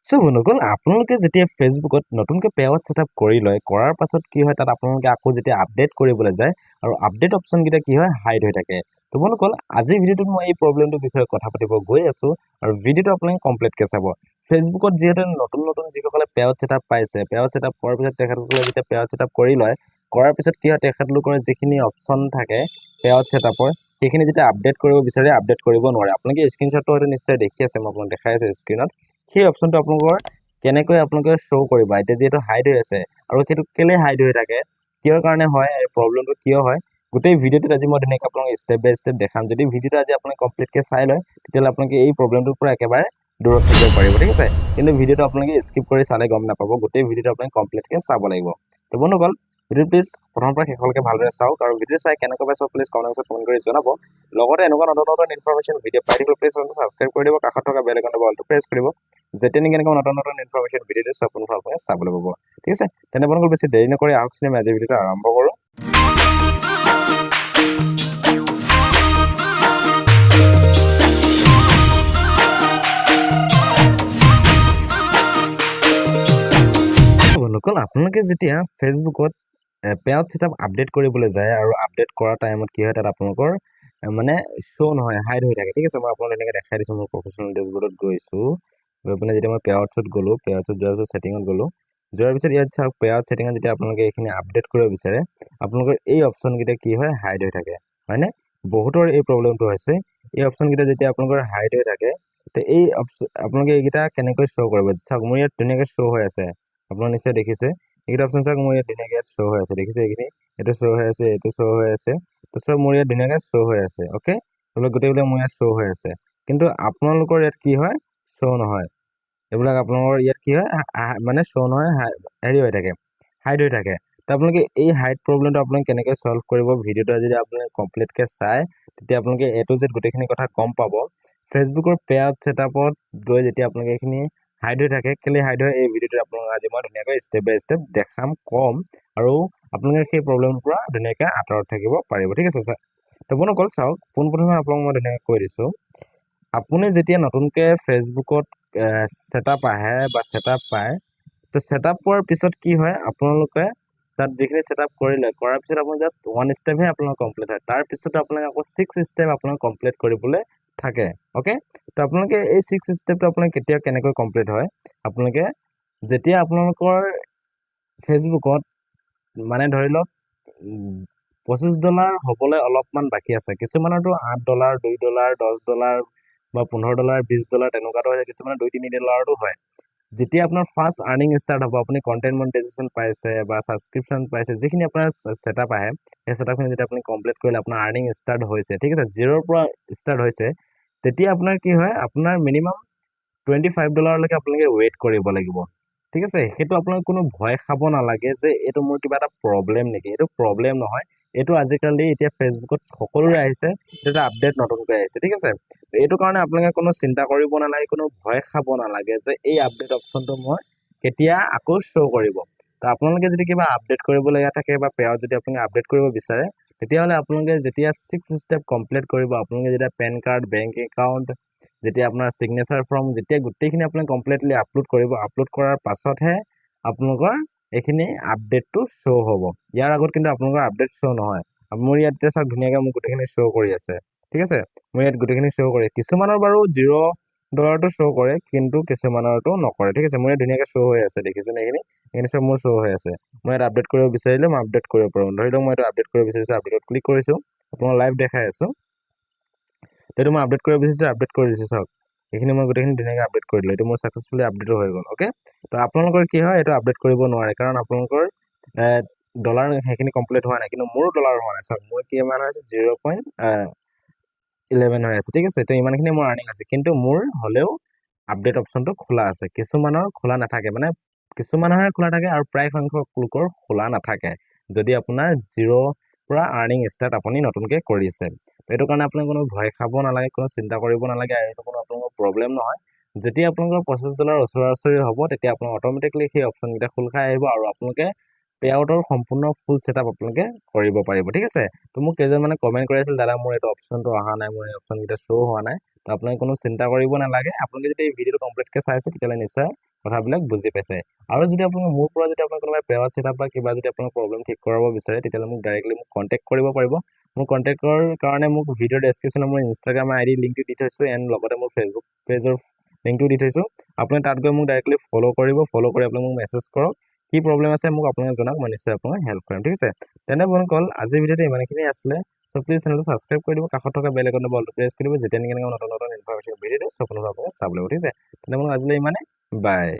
so বন্ধুসকল আপোনালোকে যেতিয়া ফেচবুকত নতুনকৈ পেআউট ছেটআপ কৰি লয় কৰাৰ পাছত কি হয় তাত আপোনালোকে আকৌ যেতিয়া আপডেট কৰিবলৈ যায় আৰু আপডেট অপশ্যনকেইটা কি হয় হাইড হৈ থাকে তো বন্ধুসকল আজিৰ ভিডিঅ'টোত মই এই প্ৰব্লেমটোৰ বিষয়ে কথা পাতিব গৈ আছোঁ আৰু ভিডিঅ'টো আপোনালোকে কমপ্লিটকৈ চাব ফেচবুকত যিহেতু নতুন নতুন যিসকলে পেআউট ছেটআপ পাইছে পেআউট ছেটআপ কৰাৰ পিছত তেখেতসকলে যেতিয়া পেআউট ছেটআপ কৰি লয় কৰাৰ পিছত কি হয় তেখেতলোকৰ যিখিনি অপশ্যন থাকে পেআউট ছেটআপৰ সেইখিনি যেতিয়া আপডেট কৰিব বিচাৰে আপডেট কৰিব নোৱাৰে আপোনালোকে স্ক্ৰীনশ্বটটো হয়তো নিশ্চয় দেখি আছে মই আপোনাক দেখাই আছোঁ স্ক্ৰীনত সেই অপশ্যনটো আপোনালোকৰ কেনেকৈ আপোনালোকে শ্ব' কৰিব এতিয়া যিহেতু হাইড হৈ আছে আৰু সেইটো কেলে হাইড হৈ থাকে কিহৰ কাৰণে হয় এই প্ৰব্লেমটো কিয় হয় গোটেই ভিডিঅ'টোত আজি মই ধুনীয়াকৈ আপোনালোকক ষ্টেপ বাই ষ্টেপ দেখাম যদি ভিডিঅ'টো আজি আপোনালোকে কমপ্লিটকৈ চাই লয় তেতিয়াহ'লে আপোনালোকে এই প্ৰব্লেমটোৰ পৰা একেবাৰে দূৰত থাকিব পাৰিব ঠিক আছে কিন্তু ভিডিঅ'টো আপোনালোকে স্কিপ কৰি চালে গম নাপাব গোটেই ভিডিঅ'টো আপোনালোকে কমপ্লিটকৈ চাব লাগিব তো বন্ধুসকল ভিডিঅ' প্লিজ প্ৰথমৰ পৰা শেষলৈকে ভালদৰে চাওক আৰু ভিডিঅ' চাই কেনেকৈ পাইছে প্লিজ কমেণ্টছত কমেণ্ট কৰি জনাব লগতে এনেকুৱা নতুন নতুন ইনফৰমেশ্যন ভিডিঅ' পাই থাকিলে প্লিজ ছাবস্ক্ৰাইব কৰি দিব কাষত থকা বেল আইকনটো অলটো প্ৰেছ কৰিব যেতিয়া নেকি এনেকুৱা নতুন নতুন ইনফৰমেশ্যন ভিডিঅ' দিছোঁ আপুনি ভালকৈ চাবলৈ পাব ঠিক আছে তেনে বন্ধুসকল বেছি দেৰি নকৰি আহকচোন আমি আজিৰ ভিডিঅ'টো আৰম্ভ কৰোঁ বন্ধুসকল আপোনালোকে যেতিয়া ফেচবুকত পেআউট ছেটআপ আপডেট কৰিবলৈ যায় আৰু আপডেট কৰাৰ টাইমত কি হয় তাত আপোনালোকৰ মানে শ্ব' নহয় হাইড হৈ থাকে ঠিক আছে মই আপোনালোকক এনেকৈ দেখাই দিছোঁ মোৰ প্ৰফেচনেল ডেছবৰ্ডত গৈছোঁ গৈ পিনে যেতিয়া মই পেআউটছত গ'লোঁ পেআউটছত যোৱাৰ পিছত ছেটিঙত গ'লোঁ যোৱাৰ পিছত ইয়াত চাওক পেআউট ছেটিঙত যেতিয়া আপোনালোকে এইখিনি আপডেট কৰিব বিচাৰে আপোনালোকৰ এই অপশ্যনকেইটা কি হয় হাইড হৈ থাকে হয়নে বহুতৰ এই প্ৰব্লেমটো হৈছে এই অপশ্যনকেইটা যেতিয়া আপোনালোকৰ হাইড হৈ থাকে তো এই আপোনালোকে এইকেইটা কেনেকৈ শ্ব' কৰিব চাওক মোৰ ইয়াত ধুনীয়াকৈ শ্ব' হৈ আছে আপোনালোকে নিশ্চয় দেখিছে এইকেইটা অপশ্যন চাওক মোৰ ইয়াত ধুনীয়াকৈ শ্ব' হৈ আছে দেখিছে এইখিনি এইটো শ্ব' হৈ আছে এইটো শ্ব' হৈ আছে তো চব মোৰ ইয়াত ধুনীয়াকৈ শ্ব' হৈ আছে অ'কে এইবিলাক গোটেইবিলাক মোৰ ইয়াত শ্ব' হৈ আছে কিন্তু আপোনালোকৰ ইয়াত কি হয় শ্ব' নহয় এইবিলাক আপোনালোকৰ ইয়াত কি হয় মানে শ্ব' নহয় হেৰি হৈ থাকে হাইড হৈ থাকে তো আপোনালোকে এই হাইড প্ৰব্লেমটো আপোনালোকে কেনেকৈ ছল্ভ কৰিব ভিডিঅ'টো যদি আপোনালোকে কমপ্লিটকৈ চায় তেতিয়া আপোনালোকে এ টু জেড গোটেইখিনি কথা গম পাব ফেচবুকৰ পেআউট ছেটআপত গৈ যেতিয়া আপোনালোকে এইখিনি হাইড হৈ থাকে কেলে হাইড হয় এই ভিডিঅ'টো আপোনালোকক আজি মই ধুনীয়াকৈ ষ্টেপ বাই ষ্টেপ দেখাম কম আৰু আপোনালোকে সেই প্ৰব্লেমৰ পৰা ধুনীয়াকৈ আঁতৰত থাকিব পাৰিব ঠিক আছে তো বন্ধুসকল চাওক পোনপ্ৰথমে আপোনালোকক মই ধুনীয়াকৈ কৈ দিছোঁ আপুনি যেতিয়া নতুনকৈ ফেচবুকত ছেটআপ আহে বা ছেটআপ পায় তো ছেটআপ পোৱাৰ পিছত কি হয় আপোনালোকে তাত যিখিনি ছেটআপ কৰিলে কৰাৰ পিছত আপোনাৰ জাষ্ট ওৱান ষ্টেপহে আপোনাৰ কমপ্লিট হয় তাৰপিছতো আপোনালোকে আকৌ 6 ষ্টেপ আপোনাৰ কমপ্লিট কৰিবলৈ থাকে অ'কে তো আপোনালোকে এই 6 ষ্টেপটো আপোনালোকে কেতিয়া কেনেকৈ কমপ্লিট হয় আপোনালোকে যেতিয়া আপোনালোকৰ ফেচবুকত মানে ধৰি লওক $25 হ'বলৈ অলপমান বাকী আছে কিছুমানৰতো $8 $2 $10 বা $15 $20 তেনেকুৱাতো হয় কিছুমানে $2-3 হয় যেতিয়া আপোনাৰ ফাৰ্ষ্ট আৰ্নিং ষ্টাৰ্ট হ'ব আপুনি কণ্টেণ্ট মনিটাইজেশ্যন পাইছে বা ছাবস্ক্ৰিপশ্যন পাইছে যিখিনি আপোনাৰ ছেটআপ আহে সেই ছেটআপখিনি যেতিয়া আপুনি কমপ্লিট কৰিলে আপোনাৰ আৰ্নিং ষ্টাৰ্ট হৈছে ঠিক আছে 0ৰ পৰা ষ্টাৰ্ট হৈছে তেতিয়া আপোনাৰ কি হয় আপোনাৰ মিনিমাম $25লৈকে আপোনালোকে ৱেইট কৰিব লাগিব ঠিক আছে সেইটো আপোনালোকে কোনো ভয় খাব নালাগে যে এইটো মোৰ কিবা এটা প্ৰব্লেম নেকি এইটো প্ৰব্লেম নহয় এইটো আজিকালি এতিয়া ফেচবুকত সকলোৰে আহিছে এটা আপডেট নতুনকৈ আহিছে ঠিক আছে এইটো কাৰণে আপোনালোকে কোনো চিন্তা কৰিব নালাগে কোনো ভয় খাব নালাগে যে এই আপডেট অপশ্যনটো মই কেতিয়া আকৌ শ্ব' কৰিব তো আপোনালোকে যদি কিবা আপডেট কৰিবলগীয়া থাকে বা পেআউট যদি আপোনালোকে আপডেট কৰিব বিচাৰে তেতিয়াহ'লে আপোনালোকে যেতিয়া 6 ষ্টেপ কমপ্লিট কৰিব আপোনালোকে যেতিয়া পেন কাৰ্ড বেংক একাউণ্ট যেতিয়া আপোনাৰ ছিগনেচাৰ ফৰ্ম যেতিয়া গোটেইখিনি আপোনালোকে কমপ্লিটলি আপলোড কৰিব আপলোড কৰাৰ পাছতহে আপোনালোকৰ এইখিনি আপডেটটো শ্ব' হ'ব ইয়াৰ আগত কিন্তু আপোনালোকৰ আপডেট শ্ব' নহয় মোৰ ইয়াত এতিয়া চাওক ধুনীয়াকৈ মোক গোটেইখিনি শ্ব' কৰি আছে ঠিক আছে মোৰ ইয়াত গোটেইখিনি শ্ব' কৰে কিছুমানৰ বাৰু $0টো শ্ব' কৰে কিন্তু কিছুমানৰটো নকৰে ঠিক আছে মোৰ ইয়াত ধুনীয়াকৈ শ্ব' হৈ আছে দেখিছেনে এইখিনি চব মোৰ শ্ব' হৈ আছে মই ইয়াত আপডেট কৰিব বিচাৰিলে মই আপডেট কৰিব পাৰোঁ ধৰি লওক মই এইটো আপডেট কৰিব বিচাৰিছোঁ আপডেটত ক্লিক কৰিছোঁ আপোনাক লাইভ দেখাই আছোঁ এইটো মই আপডেট কৰিব বিচাৰিছোঁ আপডেট কৰি দিছোঁ চাওক এইখিনি মই গোটেইখিনি ধুনীয়াকৈ আপডেট কৰি দিলোঁ এইটো মোৰ ছাকচেছফুলি আপডেটো হৈ গ'ল অ'কে তো আপোনালোকৰ কি হয় এইটো আপডেট কৰিব নোৱাৰে কাৰণ আপোনালোকৰ ডলাৰ সেইখিনি কমপ্লিট হোৱা নাই কিন্তু মোৰো ডলাৰ হোৱা নাই চাওক মোৰ কিমান হৈছে 0.11 হৈ আছে ঠিক আছে তো ইমানখিনি মোৰ আৰ্নিং আছে কিন্তু মোৰ হ'লেও আপডেট অপশ্যনটো খোলা আছে কিছুমানৰ খোলা নাথাকে মানে কিছুমানৰহে খোলা থাকে আৰু প্ৰায় সংখ্যক লোকৰ খোলা নাথাকে যদি আপোনাৰ 0ৰ পৰা আৰ্নিং ষ্টাৰ্ট আপুনি নতুনকৈ কৰিছে এইটো কাৰণে আপুনি কোনো ভয় খাব নালাগে কোনো চিন্তা কৰিব নালাগে আৰু এইটো কোনো আপোনালোকৰ প্ৰব্লেম নহয় যেতিয়া আপোনালোকৰ $25 ওচৰা ওচৰি হ'ব তেতিয়া আপোনাৰ অট'মেটিকলি সেই অপশ্যনকেইটা খোল খাই আহিব আৰু আপোনালোকে পেআউটৰ সম্পূৰ্ণ ফুল ছেটআপ আপোনালোকে কৰিব পাৰিব ঠিক আছে তো মোক কেইজনমানে কমেণ্ট কৰি আছিল দাদা মোৰ এইটো অপশ্যনটো অহা নাই মোৰ এই অপশ্যনকেইটা শ্ব' হোৱা নাই তো আপোনালোকে কোনো চিন্তা কৰিব নালাগে আপোনালোকে যদি এই ভিডিঅ'টো কমপ্লিটকৈ চাইছে তেতিয়াহ'লে নিশ্চয় কথাবিলাক বুজি পাইছে আৰু যদি আপোনালোকে মোৰ পৰা যদি আপোনাৰ কোনোবা পেৱাৰ্ড ছেটআপ বা কিবা যদি আপোনাৰ প্ৰব্লেম ঠিক কৰাব বিচাৰে তেতিয়াহ'লে মোক ডাইৰেক্টলি মোক কণ্টেক্ট কৰিব পাৰিব মোৰ কণ্টেক্টৰ কাৰণে মোক ভিডিঅ' ডেছক্ৰিপশ্যনত মোৰ ইনষ্টাগ্ৰাম আইডি লিংকটো দি থৈছোঁ এণ্ড লগতে মোৰ ফেচবুক পেজৰ লিংকটো দি থৈছোঁ আপুনি তাত গৈ মোক ডাইৰেক্টলি ফ'ল' কৰিব ফ'ল' কৰি আপোনাক মোক মেছেজ কৰক কি প্ৰব্লেম আছে মোক আপোনালোকে জনাওক মই নিশ্চয় আপোনাক হেল্প কৰিম ঠিক আছে তেনে বন্ধুসকল আজিৰ ভিডিঅ'টো ইমানখিনি আছিলে চ' প্লিজ চেনেলটো ছাবস্ক্ৰাইব কৰি দিব কাষত থকা বেল আইকনটো বলটো প্ৰেছ কৰি দিব যেতিয়া নেকি নতুন নতুন ইনফৰমেশ্যন ভিডিঅ' দিওঁ চ' আপোনালোকে চাবলৈ ঠিক আছে তেনে আজিলৈ ইমানে বাই